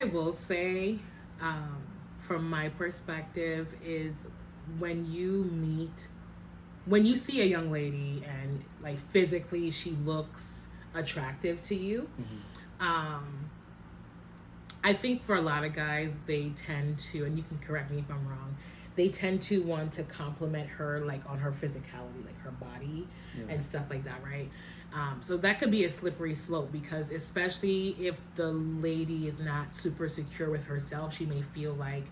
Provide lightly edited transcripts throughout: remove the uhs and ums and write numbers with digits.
I will say, from my perspective, is when you meet, when you see a young lady and like physically she looks attractive to you, um, I think for a lot of guys, they tend to, and you can correct me if I'm wrong, they tend to want to compliment her like on her physicality, like her body and stuff like that, right? So that could be a slippery slope because especially if the lady is not super secure with herself, she may feel like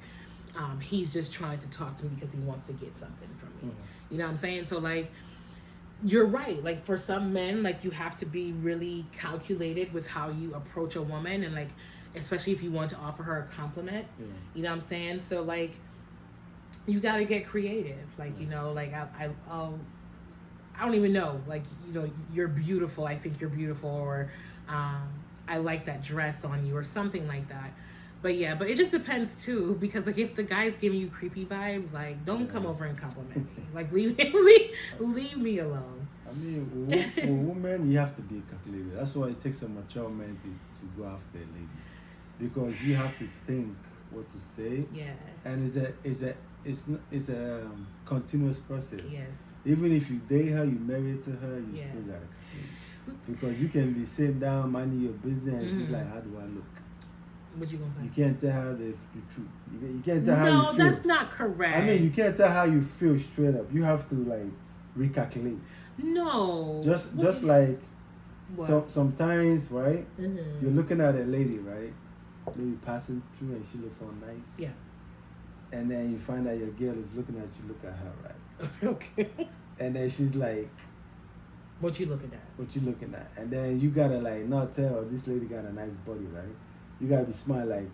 he's just trying to talk to me because he wants to get something from me. You know what I'm saying? So like, you're right. Like for some men, like you have to be really calculated with how you approach a woman, and like especially if you want to offer her a compliment. You know what I'm saying? So like, you got to get creative. Like you know, like I don't even know. Like you know, you're beautiful. I think you're beautiful, or I like that dress on you, or something like that. But yeah, but it just depends too, because like if the guy's giving you creepy vibes, like don't come over and compliment me. Like leave me alone. I mean, with women, you have to be calculated. That's why it takes a mature man to go after a lady, because you have to think what to say. Yeah. And it's a continuous process. Yes. Even if you date her, you married to her, you still gotta calculate. Because you can be sitting down minding your business, and she's like, "How do I look?" What you gonna say? You can't tell her the truth. You can't tell how you feel. No, that's not correct. I mean, you can't tell how you feel straight up. You have to like recalculate. No. Just like sometimes, right? You're looking at a lady, right? Maybe passing through, and she looks all nice. Yeah. And then you find out your girl is looking at you. Look at her, right? Okay. And then she's like, "What you looking at?" What you looking at? And then you gotta like not tell her this lady got a nice body, right? You gotta be smart, like,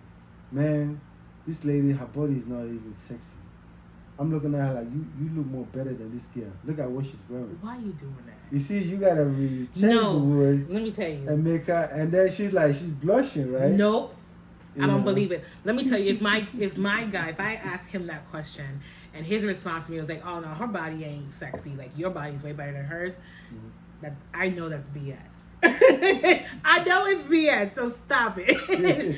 man, this lady, her body is not even sexy. I'm looking at her like, you look more better than this girl. Look at what she's wearing. Why are you doing that? You see, you gotta change the words. Let me tell you. And make her, and then she's blushing, right? Nope. I don't believe it. Let me tell you, if my guy, if I ask him that question and his response to me was like, "Oh no, her body ain't sexy. Like your body's way better than hers," I know that's BS. I know it's BS, so stop it.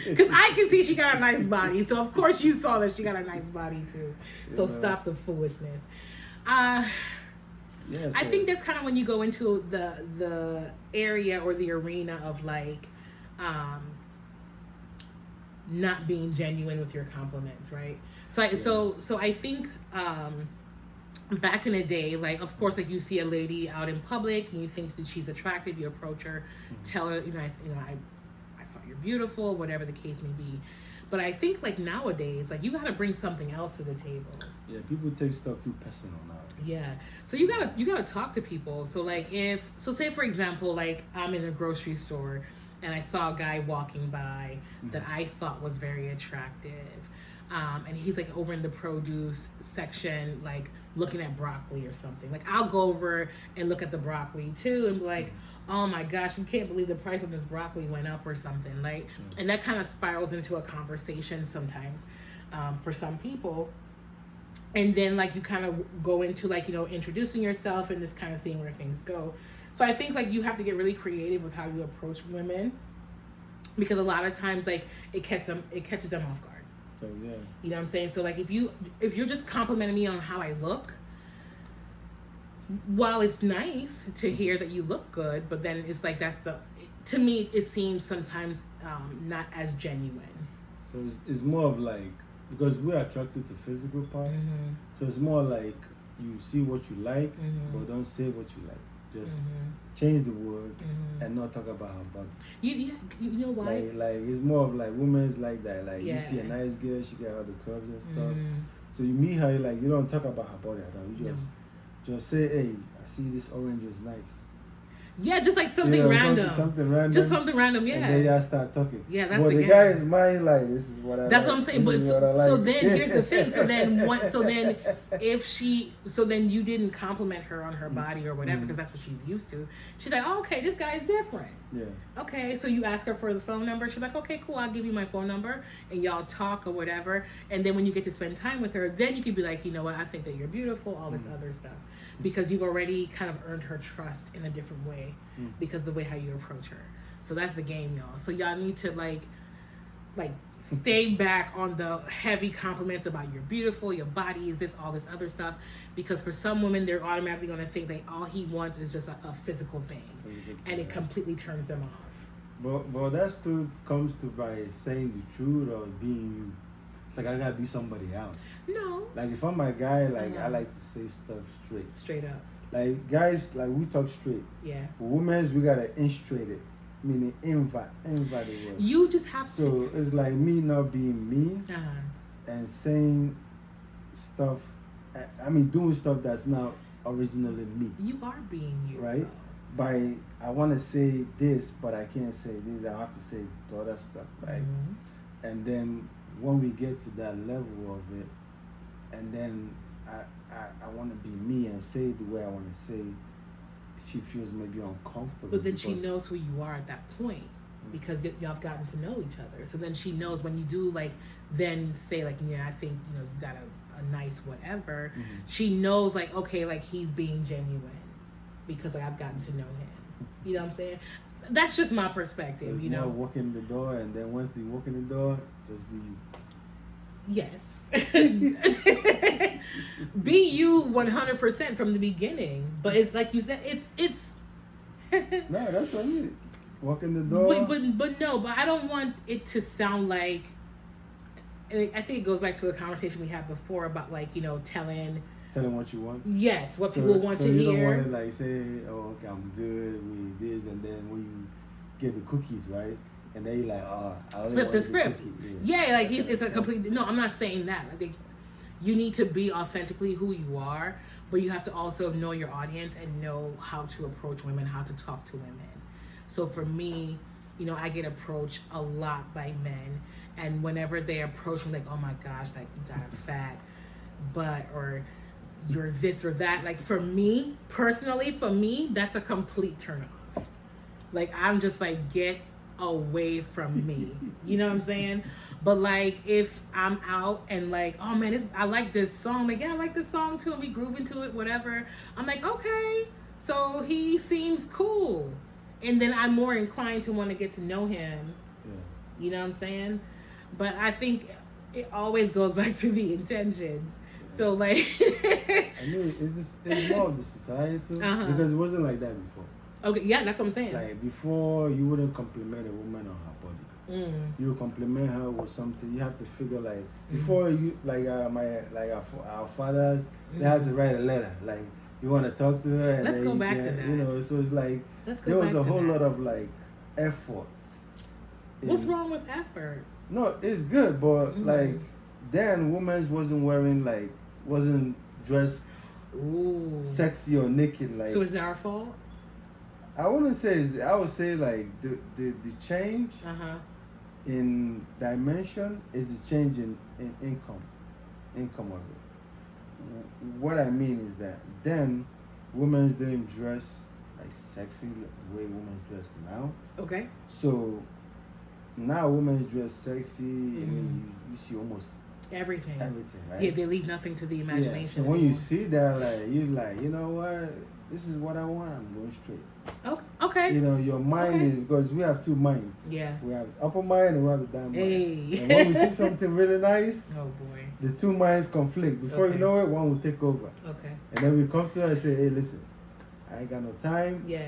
Because I can see she got a nice body, so of course you saw that she got a nice body too. So stop the foolishness. I think that's kind of when you go into the area or the arena of like not being genuine with your compliments, right? So I think back in the day, like of course, like you see a lady out in public and you think that she's attractive, you approach her, tell her, I thought you're beautiful, whatever the case may be. But I think like nowadays, like you got to bring something else to the table. Yeah, people take stuff too personal now. Yeah, so you gotta talk to people. So like say for example, like I'm in a grocery store and I saw a guy walking by that I thought was very attractive. And he's like over in the produce section, like looking at broccoli or something. Like I'll go over and look at the broccoli too and be like, "Oh my gosh, you can't believe the price of this broccoli went up," or something. Like, and that kind of spirals into a conversation sometimes for some people. And then like you kind of go into like, introducing yourself and just kind of seeing where things go. So I think like you have to get really creative with how you approach women, because a lot of times like it catches them off guard. Oh, yeah. You know what I'm saying? So like if you're just complimenting me on how I look, while it's nice to hear that you look good, but then it's like to me it seems sometimes not as genuine. So it's more of like, because we're attracted to physical part, so it's more like you see what you like, but don't say what you like. Just change the word and not talk about her body. You know why? Like it's more of like women's like that. Like you see a nice girl, she got all the curves and stuff. So you meet her, like you don't talk about her body at all. You just say, "Hey, I see this orange is nice." Yeah, just like something random. Something random. Just something random, yeah. And then y'all start talking. Yeah, that's the guy's mind like, this is what I That's like. what I'm saying. But so then here's the thing. So then you didn't compliment her on her body or whatever, because that's what she's used to. She's like, "Oh, okay, this guy's different." Yeah. Okay, so you ask her for the phone number. She's like, "Okay, cool, I'll give you my phone number," and y'all talk or whatever. And then when you get to spend time with her, then you could be like, "You know what? I think that you're beautiful." All this other stuff, because you've already kind of earned her trust in a different way, because the way how you approach her. So that's the game, y'all. So y'all need to like like stay back on the heavy compliments about you're beautiful, your body is this, all this other stuff, because for some women they're automatically going to think that all he wants is just a physical thing, and it completely turns them off. But that still comes to by saying the truth or being you. It's like I gotta be somebody else. No. Like if I'm a guy, like I like to say stuff straight. Straight up. Like guys, like we talk straight. Yeah. For women's, we gotta instrate it, meaning invite the word. You just have to. So it's like me not being me and saying stuff. I mean, doing stuff that's not originally me. You are being you, right? By I want to say this, but I can't say this. I have to say the other stuff, right? Mm-hmm. And then when we get to that level of it, and then I want to be me and say it the way I want to say, she feels maybe uncomfortable. But then she knows who you are at that point, because y'all have gotten to know each other. So then she knows when you do like then say like, yeah, I think you got a nice whatever. Mm-hmm. She knows like, okay, like he's being genuine because like I've gotten to know him. You know what I'm saying? That's just my perspective. There's more walk in the door, and then once you walk in the door, just be you. Yes. Be you 100% from the beginning. But it's like you said, it's no, that's what I mean. Walk in the door. But I don't want it to sound like, and I think it goes back to a conversation we had before about like, telling what you want. Yes, what people want to hear. So you don't want to like say, oh, okay, I'm good with this, and then when you get the cookies, right? And they like, oh, I only flip the script. Yeah, like it's a sense. complete. No, I'm not saying that. I think you need to be authentically who you are, but you have to also know your audience and know how to approach women, how to talk to women. So for me, I get approached a lot by men, and whenever they approach me, like, oh my gosh, like you got a fat butt or you're this or that. Like for me, personally, that's a complete turn off. Like I'm just like, get away from me. You know what I'm saying? But like if I'm out and like, oh man, I like this song. Like, yeah, I like this song too. And we groove into it, whatever. I'm like, okay, so he seems cool. And then I'm more inclined to want to get to know him. Yeah. You know what I'm saying? But I think it always goes back to the intentions. So like I mean, it's more of the society because it wasn't like that before. Okay, yeah, that's what I'm saying. Like before, you wouldn't compliment a woman on her body. You would compliment her with something. You have to figure like before you like our fathers, they had to write a letter. Like you want to talk to her, and let's go back to that. So it's like there was a whole lot of like effort. What's wrong with effort? No, it's good, but like then women wasn't dressed sexy or naked. Like so, is it our fault? I wouldn't say. I would say like the change in dimension is the change in income of it. What I mean is that then women didn't dress like sexy the way women dress now. Okay. So now women dress sexy. I mean, you see almost everything, right? Yeah, they leave nothing to the imagination. Yeah. So when you see that, like you're like, you know what? This is what I want. I'm going straight. Okay. Your mind is, because we have two minds. Yeah. We have upper mind and we have the down mind. Hey. And when we see something really nice, oh boy, the two minds conflict. Before you know it, one will take over. Okay. And then we come to her and say, hey, listen, I ain't got no time. Yeah.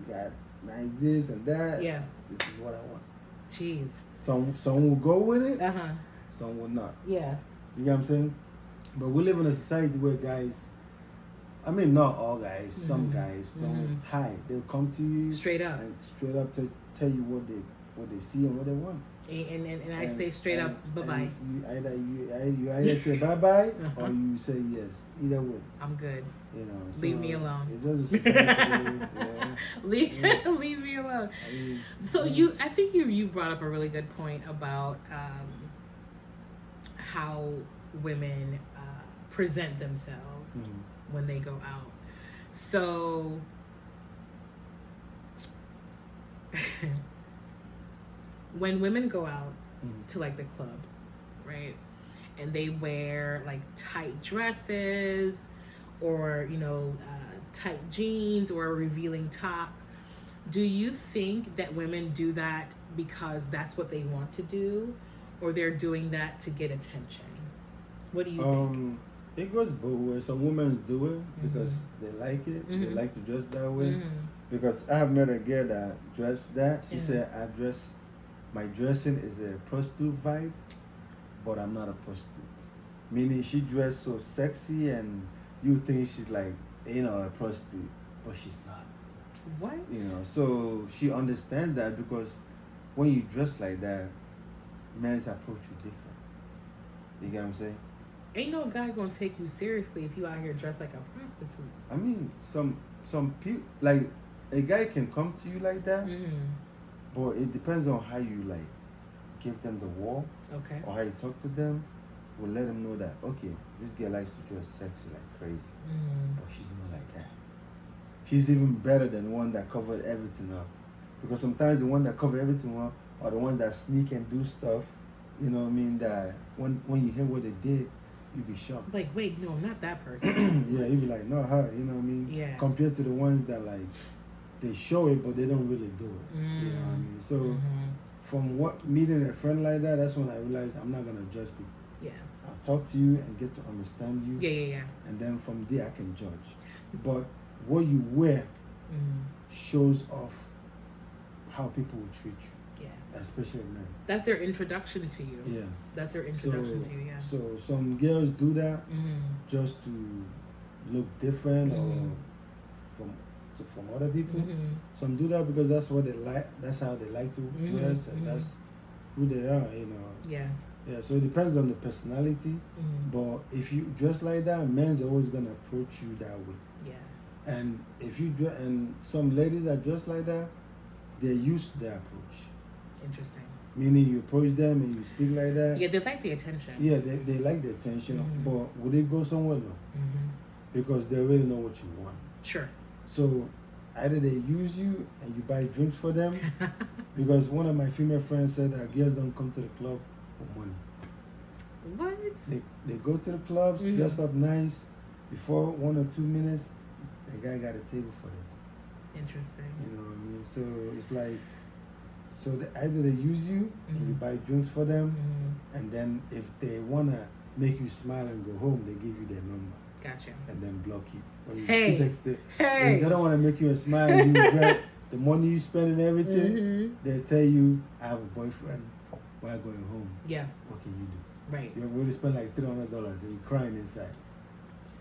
You got nice this and that. Yeah. This is what I want. Jeez. Some will go with it. Uh-huh. Some will not. Yeah. You know what I'm saying? But we live in a society where guys, I mean, not all guys, some guys don't hide. They'll come to you straight up and straight up to tell you what they see and what they want. And I say straight up, bye-bye. You either say bye-bye or you say yes. Either way. I'm good. So leave me alone. It's just a society. Leave me alone. So I think you brought up a really good point about how women present themselves when they go out. So when women go out to like the club, right, and they wear like tight dresses or tight jeans or a revealing top, Do you think that women do that because that's what they want to do, or they're doing that to get attention? What do you think? It goes both ways. Some women do it because they like it. They Mhm. like to dress that way. Mhm. Because I have met a girl that dressed that. She Yeah. said, "I dress. My dressing is a prostitute vibe, but I'm not a prostitute." Meaning she dressed so sexy, and you think she's like, a prostitute, but she's not. What? So she understands that because when you dress like that, men's approach you different. You get what I'm saying? Ain't no guy gonna take you seriously if you out here dressed like a prostitute. I mean, some people, like, a guy can come to you like that, but it depends on how you like give them the wall, Okay. or how you talk to them. Will let them know that, okay, this girl likes to dress sexy like crazy, but she's not like that. She's even better than the one that covered everything up, because sometimes the one that cover everything up are the ones that sneak and do stuff. You know what I mean? That when you hear what they did, you be shocked. Like, wait, no, not that person. Yeah, you be like, no, her. You know what I mean? Yeah. Compared to the ones that like they show it, but they don't really do it. You know what I mean? So from meeting a friend like that, that's when I realized I'm not gonna judge people. Yeah. I'll talk to you and get to understand you. Yeah. And then from there I can judge. But what you wear shows off how people will treat you. Yeah. Especially men. That's their introduction to you. Yeah. That's their introduction to you. Yeah. So some girls do that just to look different or from other people. Some do that because that's what they like. That's how they like to dress, and that's who they are. Yeah. Yeah. So it depends on the personality. But if you dress like that, men's always gonna approach you that way. Yeah. And if you and some ladies that dress like that, they're used to their approach. Interesting. Meaning you approach them and you speak like that. Yeah, they like the attention. Yeah, they like the attention. But would they go somewhere? No. Because they really know what you want. Sure. So either they use you and you buy drinks for them, because one of my female friends said that girls don't come to the club for money. What? They go to the clubs, dress up nice. Before 1 or 2 minutes, the guy got a table for them. Interesting. You know what I mean? So it's like, either they use you and you buy drinks for them, and then if they wanna make you smile and go home, they give you their number. Gotcha. And then block you. When you text it. Hey. If they don't want to make you a smile, you regret the money you spend and everything. They tell you, I have a boyfriend. Why going home? Yeah. What can you do? Right. You already spent like $300 and you're crying inside.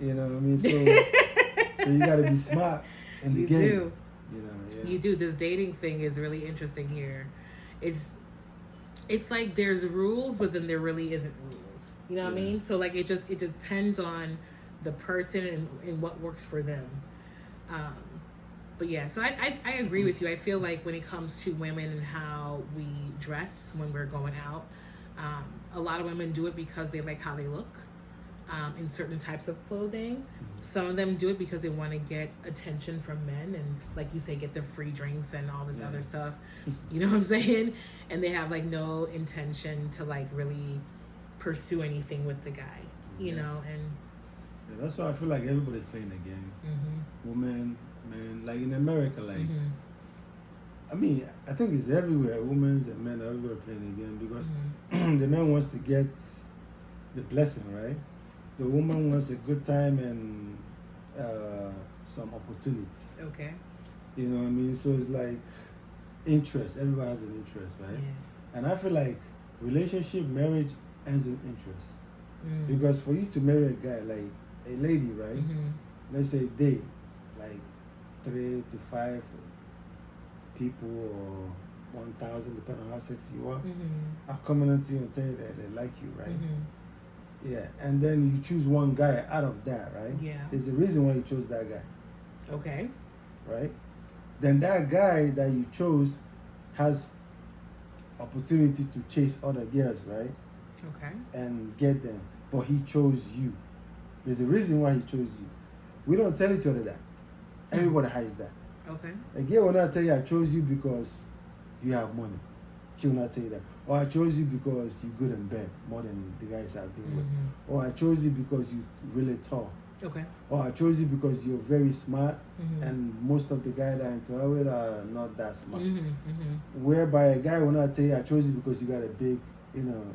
You know what I mean? So you got to be smart in the game. Do. Yeah. You do. This dating thing is really interesting here. It's like there's rules, but then there really isn't rules. You know what I mean? So like it depends on the person and what works for them. But yeah, so I agree with you. I feel like when it comes to women and how we dress when we're going out, a lot of women do it because they like how they look in certain types of clothing. Some of them do it because they want to get attention from men and, like you say, get their free drinks and all this other stuff. You know what I'm saying? And they have like no intention to like really pursue anything with the guy, you know, and that's why I feel like everybody's playing the game. Women, men, like in America, like I mean, I think it's everywhere. Women and men are everywhere playing the game because the man wants to get the blessing, right? The woman wants a good time and some opportunity. Okay. You know what I mean? So it's like interest. Everybody has an interest, right? Yeah. And I feel like relationship, marriage ends in interest. Because for you to marry a guy, like a lady, right? Let's say date, like 3 to 5 people or 1,000, depending on how sexy you are coming into you and tell you that they like you, right? Yeah, and then you choose one guy out of that, right? Yeah. There's a reason why you chose that guy. Okay. Right? Then that guy that you chose has opportunity to chase other girls, right? Okay. And get them. But he chose you. There's a reason why he chose you. We don't tell each other that. Everybody hides that. Okay. A girl will not tell you I chose you because you have money. She will not tell you that. Or I chose you because you're good in bed more than the guys I've been with. Or I chose you because you're really tall. Okay. Or I chose you because you're very smart, Mm-hmm. and most of the guys that I interact with are not that smart. Mm-hmm. Mm-hmm. Whereby a guy will not tell you I chose you because you got a big,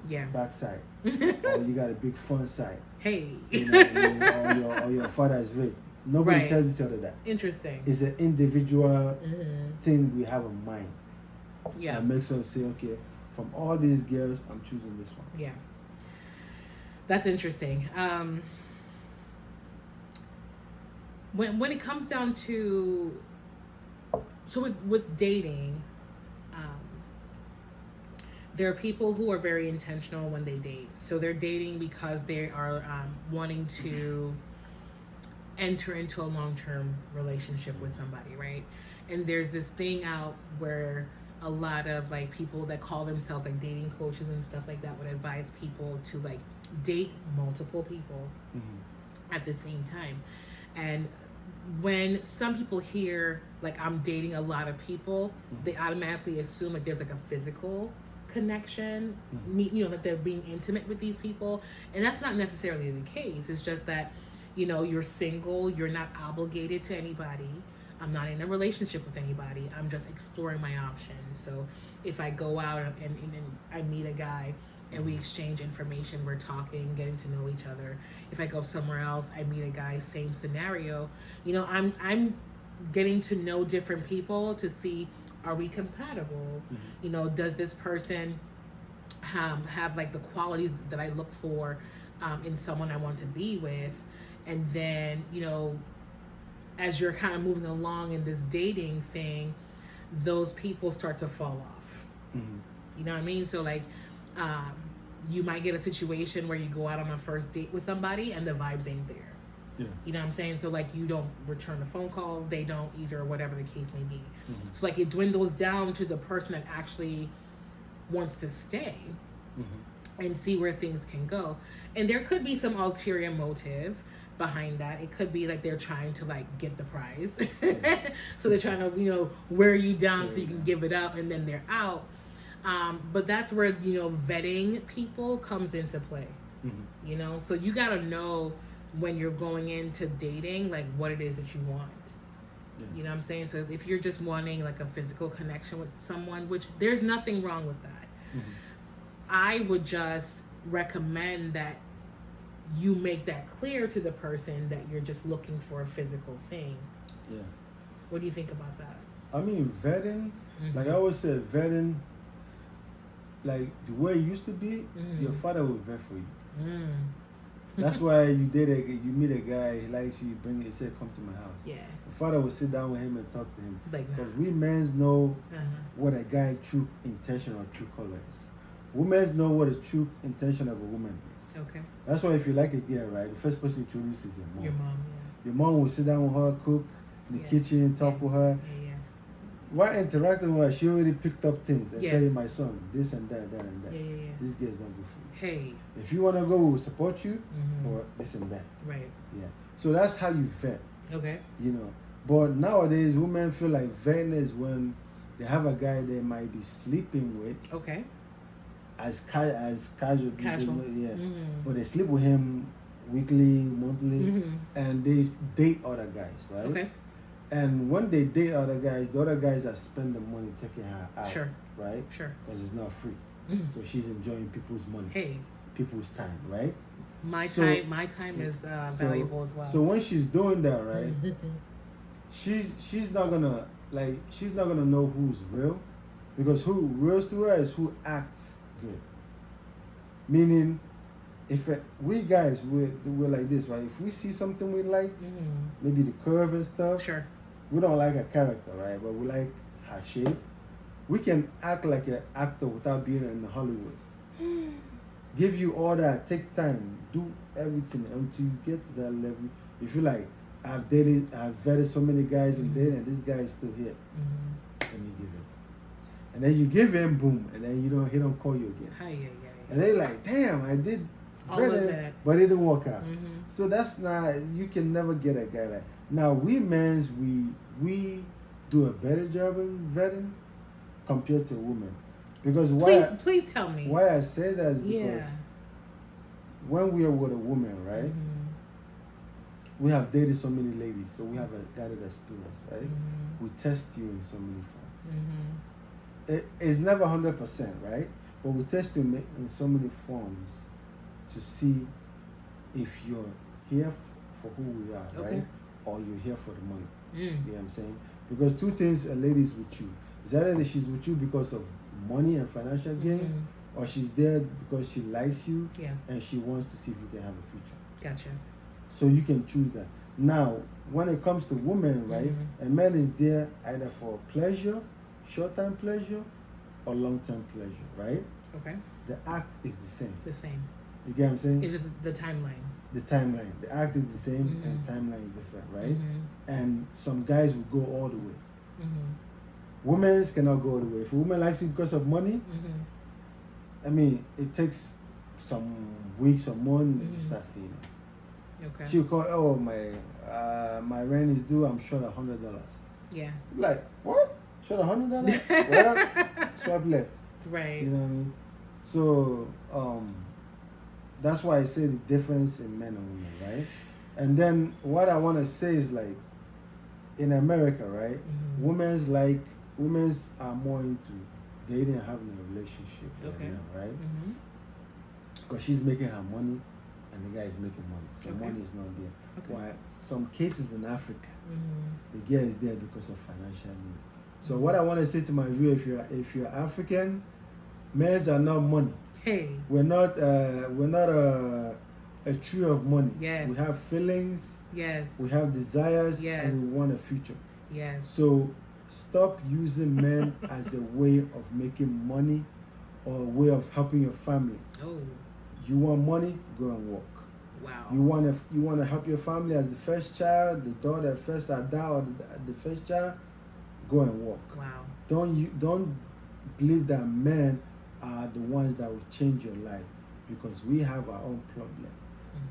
Yeah. backside, or you got a big front side. Hey. You know what I mean? Or your father is rich. Nobody Right. tells each other that. Interesting. It's an individual Mm-hmm. thing we have in mind. Yeah. That makes us say, okay, from all these girls, I'm choosing this one. Yeah. That's interesting. When it comes down to, so with dating, there are people who are very intentional when they date. So they're dating because they are wanting to enter into a long-term relationship with somebody, right? And there's this thing out where a lot of like people that call themselves like dating coaches and stuff like that would advise people to like date multiple people at the same time. And when some people hear like I'm dating a lot of people, they automatically assume like there's like a physical connection, that they're being intimate with these people, and that's not necessarily the case. It's just that you're single, you're not obligated to anybody. I'm not in a relationship with anybody. I'm just exploring my options. So if I go out and I meet a guy and we exchange information, we're talking, getting to know each other. If I go somewhere else, I meet a guy, same scenario. I'm getting to know different people to see, are we compatible? Does this person have like the qualities that I look for in someone I want to be with? And then, as you're kind of moving along in this dating thing, those people start to fall off. You know what I mean? So like, you might get a situation where you go out on a first date with somebody and the vibes ain't there. Yeah. You know what I'm saying? So like, you don't return a phone call, they don't either, whatever the case may be. So like, it dwindles down to the person that actually wants to stay and see where things can go. And there could be some ulterior motive behind that. It could be like they're trying to like get the prize. So they're trying to, wear you down so you can give it up, and then they're out. But that's where, vetting people comes into play. So you got to know when you're going into dating, like what it is that you want. You know what I'm saying? So if you're just wanting like a physical connection with someone, which there's nothing wrong with that, I would just recommend that you make that clear to the person that you're just looking for a physical thing. Yeah. What do you think about that? I mean, vetting, like I always said, vetting, like the way it used to be, your father would vet for you. That's why you meet a guy, he likes you, he said, come to my house. Yeah. The father would sit down with him and talk to him. Like, because we men know what a guy's true intention or true color is. Women know what the true intention of a woman is. Okay. That's why if you like a girl, right, the first person you introduce is your mom. Your mom, Your mom will sit down with her, cook in the kitchen, talk with her. While interacting with her, she already picked up things and tell you, my son, this and that, that and that. This girl's not good for you. Hey. If you want to go, we'll support you, but this and that. Right. Yeah. So that's how you vet. Okay. But nowadays, women feel like vetting is when they have a guy they might be sleeping with. Okay. As casual. Yeah. Mm-hmm. But they sleep with him weekly, monthly, and they date other guys, right? Okay. And when they date other guys, the other guys are spending money taking her out. Sure. Right? Sure. Because it's not free. So she's enjoying people's money. Hey. People's time, right? My time is valuable as well. So when she's doing that, right, she's not gonna know who's real, because who real to her is who acts good. Meaning, if we guys we're like this, right? If we see something we like, maybe the curve and stuff, sure, we don't like her character, right? But we like her shape. We can act like an actor without being in Hollywood. Give you all that, take time, do everything until you get to that level. If you like, I've vetted so many guys in there, and this guy is still here. Let me give him. And then you give him, boom, and then he don't call you again. And they're like, damn, I did vet him, but it didn't work out. So that's not, you can never get a guy like. Now we men's, we do a better job in vetting compared to women. Because please tell me. Why I say that is because when we are with a woman, right? we have dated so many ladies, so we have a guided experience, right? Mm-hmm. We test you in so many forms. Mm-hmm. It's never 100%, right? But we test you in so many forms to see if you're here for who we are, Okay. right? Or you're here for the money. Mm. You know what I'm saying? Because two things a lady's with you. Is either she's with you because of money and financial gain, Mm-hmm. or she's there because she likes you Yeah. and she wants to see if you can have a future. Gotcha. So you can choose that. Now, when it comes to women, right, Mm-hmm. a man is there either for pleasure, short-term pleasure, or long-term pleasure, right? Okay. The act is the same. The same. You get what I'm saying? It's just the timeline. The timeline. The act is the same Mm-hmm. and the timeline is different, right? Mm-hmm. And some guys will go all the way. Mm-hmm. Women cannot go all the way. If a woman likes you because of money, Mm-hmm. I mean, it takes some weeks or months Mm-hmm. to start seeing it. Okay. She'll call, oh, my rent is due, I'm short $100. Yeah. Like, what? Short $100? Well, swipe left. Right. You know what I mean? So, that's why I say the difference in men and women, right? And then what I want to say is like, in America, right? Mm-hmm. Women's are more into dating and having a relationship right Okay. now, right? Mm-hmm. Because she's making her money and the guy is making money. So Okay. money is not there. Okay. While some cases in Africa, Mm-hmm. the girl is there because of financial needs. So what I want to say to my viewer, if you're African, men are not money. Hey. We're not a tree of money. Yes. We have feelings, Yes. we have desires, Yes. and we want a future. Yes. So stop using men as a way of making money or a way of helping your family. Oh. You want money, go and work. Wow. You want to help your family as the first child, the daughter first ada or the first child, go and work. Wow. Don't believe that men are the ones that will change your life, because we have our own problem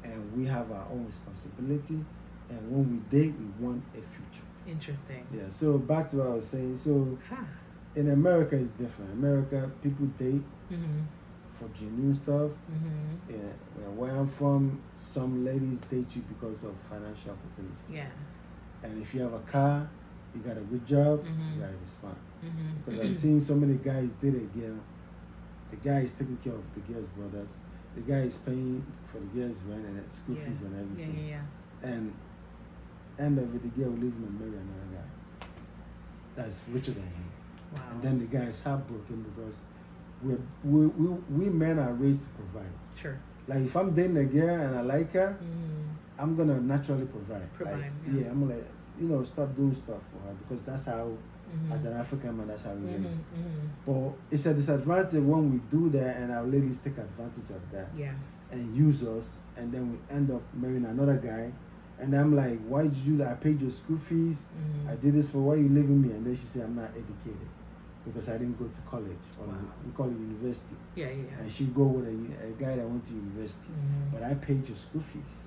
and we have our own responsibility, and when we date we want a future. Interesting. Yeah, so back to what I was saying. So Huh. in America it's different. America, people date Mm-hmm. for genuine stuff. Mm-hmm. Yeah, where I'm from, some ladies date you because of financial opportunity. Yeah. And if you have a car, you got a good job, Mhm. you gotta be smart. Mm-hmm. Because I've seen so many guys date a girl. The guy is taking care of the girl's brothers. The guy is paying for the girl's rent and school Yeah. fees and Yeah, everything. yeah, And end of it, the girl will leave him and marry another guy that's richer than him. yeah. Wow. And then the guy is heartbroken because we men are raised to provide. Sure. Like if I'm dating a girl and I like her, Mm-hmm. I'm gonna naturally provide. Provide, Like, yeah. I'm like, start doing stuff for her, because that's how, Mm-hmm. as an African man, that's how we raised. Mm-hmm. But it's a disadvantage when we do that and our ladies take advantage of that Yeah. and use us, and then we end up marrying another guy. And I'm like, why did you do that? I paid your school fees. Mm-hmm. I did this for, why are you leaving me? And then she said, I'm not educated because I didn't go to college, or Wow. we call it university. Yeah, yeah. And she go with a guy that went to university. Mm-hmm. But I paid your school fees.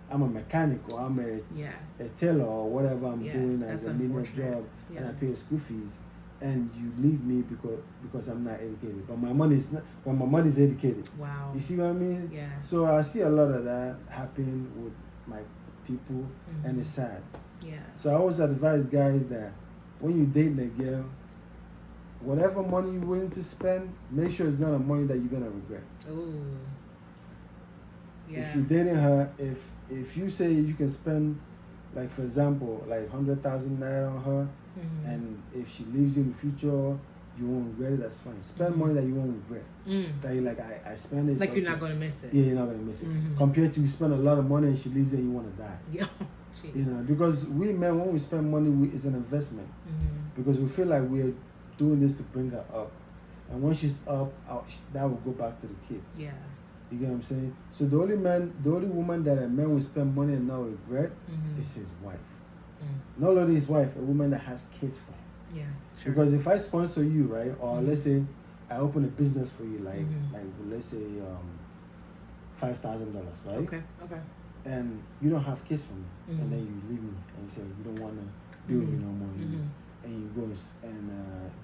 I'm a mechanic, or I'm Yeah. a tailor, or whatever I'm Yeah, doing that's as a menial unfortunate. job, Yeah. and I pay your school fees, and you leave me because I'm not educated. But my money is not. When my money is educated, Wow. you see what I mean? Yeah. So I see a lot of that happen with my people, and Mhm. it's sad. Yeah. So I always advise guys that when you date a girl, whatever money you're willing to spend, make sure it's not a money that you're gonna regret. Ooh. Yeah. If you're dating her, if you say you can spend, like for example, like 100,000 naira on her, Mhm. and if she leaves you in the future, you won't regret it. That's fine. Spend Mhm. money that you won't regret. Mm. That you like, I spend it. Like so you're not okay. going to miss it. Yeah, you're not gonna miss it. Mhm. Compared to you spend a lot of money and she leaves you and you want to die. Yeah. Jeez. You know, because we men, when we spend money, it's an investment, Mhm. because we feel like we're doing this to bring her up, and when she's up, that will go back to the kids. Yeah. You get what I'm saying? So the only woman that a man will spend money and not regret Mhm. is his wife. Mm. Not only his wife, a woman that has kids for him. Yeah. Sure. Because if I sponsor you, right, or Mhm. let's say I open a business for you, like Mhm. let's say $5,000, right? Okay. Okay. And you don't have kids for me, Mhm. and then you leave me and you say you don't want to be with me no more, you, Mhm. and you go and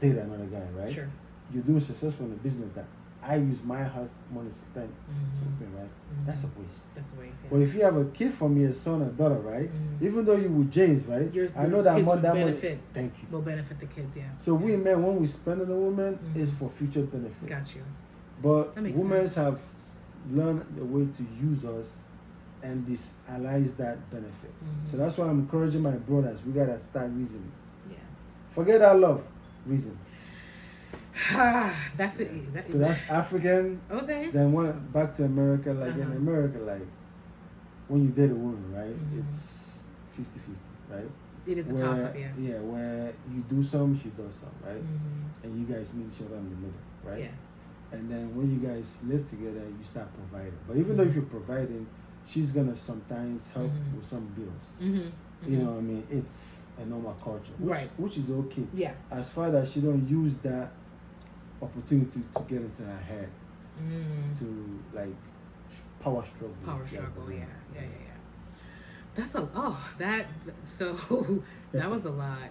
date another guy, right? Sure. You're doing successful in the business that I use my house money spent to open, right? That's a waste. That's a waste. Yeah. But if you have a kid from me, a son or daughter, right? Even though you with James, right? I know your that kids money. will That money. benefit. Thank you. Will benefit the kids. Yeah. So we men, when we spend on a woman, it's for future benefit. Got you. But That makes women sense. have learned the way to use us and disallies that benefit. So that's why I'm encouraging my brothers. We gotta start reasoning. Yeah. Forget that love, reason. That's it. So that's African. Okay. Then went back to America. Like in America, like when you date a woman, right? It's 50-50, right? It is a toss up, yeah. Yeah, where you do some, she does some, right? And you guys meet each other in the middle, right? Yeah. And then when you guys live together, you start providing. But even though if you're providing, she's gonna sometimes help with some bills. You know what I mean? It's a normal culture, which is okay. Yeah. As far as she don't use that opportunity to get into her head to like power struggle. Yeah. That's a so that was a lot.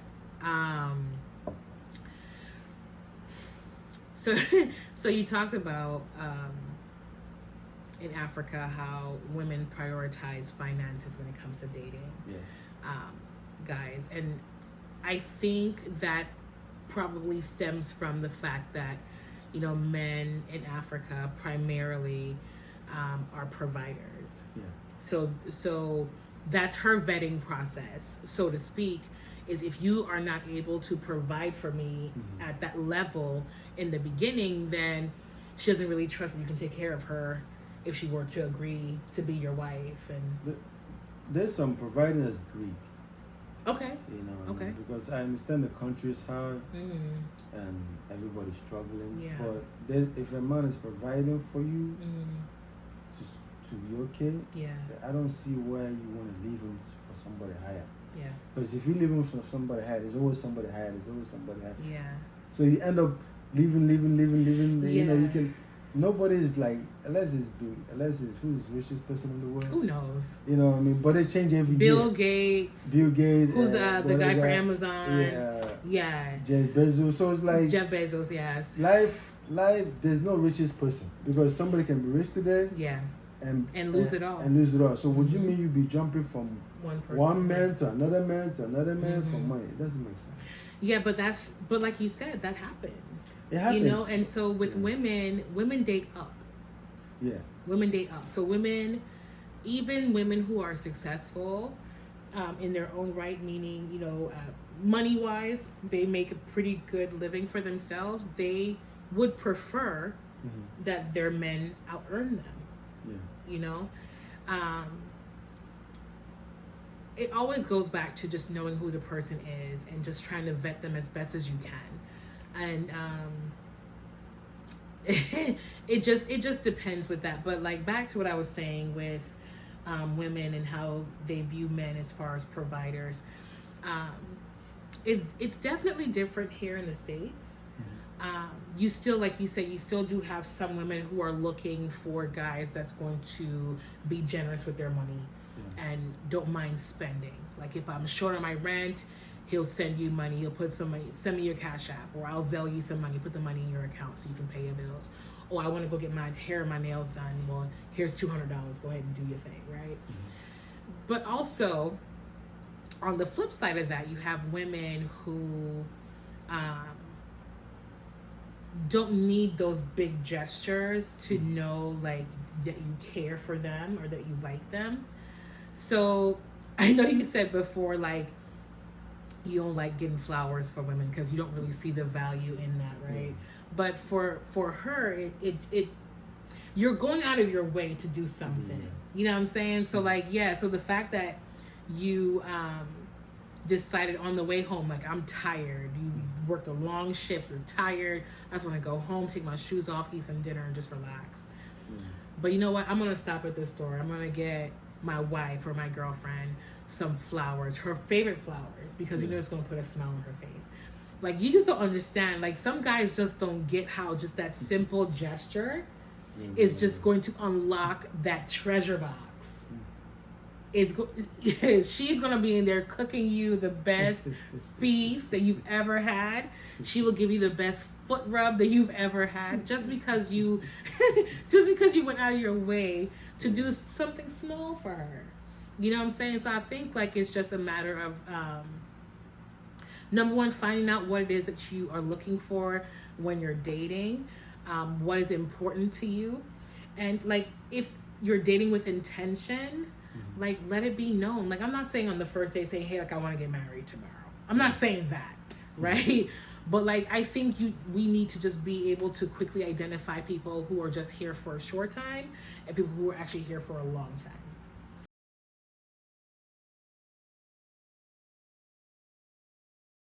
So you talked about in Africa how women prioritize finances when it comes to dating. Yes. Guys, and I think that probably stems from the fact that men in Africa primarily are providers. Yeah. So that's her vetting process, so to speak, is if you are not able to provide for me at that level in the beginning, then she doesn't really trust that you can take care of her if she were to agree to be your wife. And there's some providing as greed. Okay. Okay. Because I understand the country is hard and everybody's struggling. Yeah. But if a man is providing for you to be okay, I don't see where you want to leave him for somebody higher. Yeah. Because if you leave him for somebody higher, there's always somebody higher. There's always somebody higher. Yeah. So you end up leaving. Yeah. You can. Nobody's like unless it's who's the richest person in the world. Who knows? You know what I mean? But they change every Bill year. Gates. Bill Gates. Who's the guy for Amazon? Yeah. Yeah. Jeff Bezos. So it's like Jeff Bezos. Yes. Life. There's no richest person because somebody can be rich today. Yeah. And lose it all. And lose it all. So would you mean you'd be jumping from one man to another man to another man for money? It doesn't make sense. Yeah, but like you said, that happens. It happens. And so with women date up. Yeah. Women date up. So even women who are successful in their own right, meaning, money-wise, they make a pretty good living for themselves. They would prefer that their men out-earn them. Yeah. It always goes back to just knowing who the person is and just trying to vet them as best as you can. And it just depends with that. But like back to what I was saying with women and how they view men as far as providers. It's definitely different here in the States. You still, like you say, you still do have some women who are looking for guys that's going to be generous with their money and don't mind spending. Like if I'm short on my rent, he'll send you money. He'll put some money, send me your Cash App, or I'll Zelle you some money, put the money in your account so you can pay your bills. Oh, I want to go get my hair and my nails done. Well, here's $200. Go ahead and do your thing, right? But also, on the flip side of that, you have women who don't need those big gestures to know like that you care for them or that you like them. So I know you said before like you don't like getting flowers for women because you don't really see the value in that, right? But for her, it you're going out of your way to do something. You know what I'm saying? So like so the fact that you decided on the way home, like I'm tired, you worked a long shift, you're tired, I just want to go home, take my shoes off, eat some dinner and just relax. But you know what, I'm gonna stop at this store, I'm gonna get my wife or my girlfriend some flowers, her favorite flowers, because you know it's gonna put a smile on her face. Like you just don't understand, like some guys just don't get how just that simple gesture is just going to unlock that treasure box. she's gonna be in there cooking you the best feast that you've ever had. She will give you the best foot rub that you've ever had, just because you went out of your way to do something small for her. You know what I'm saying? So I think like it's just a matter of number one, finding out what it is that you are looking for when you're dating, what is important to you, and like if you're dating with intention, like let it be known. Like I'm not saying on the first day saying, hey, like I want to get married tomorrow. I'm not saying that, right? But like I think we need to just be able to quickly identify people who are just here for a short time and people who are actually here for a long time.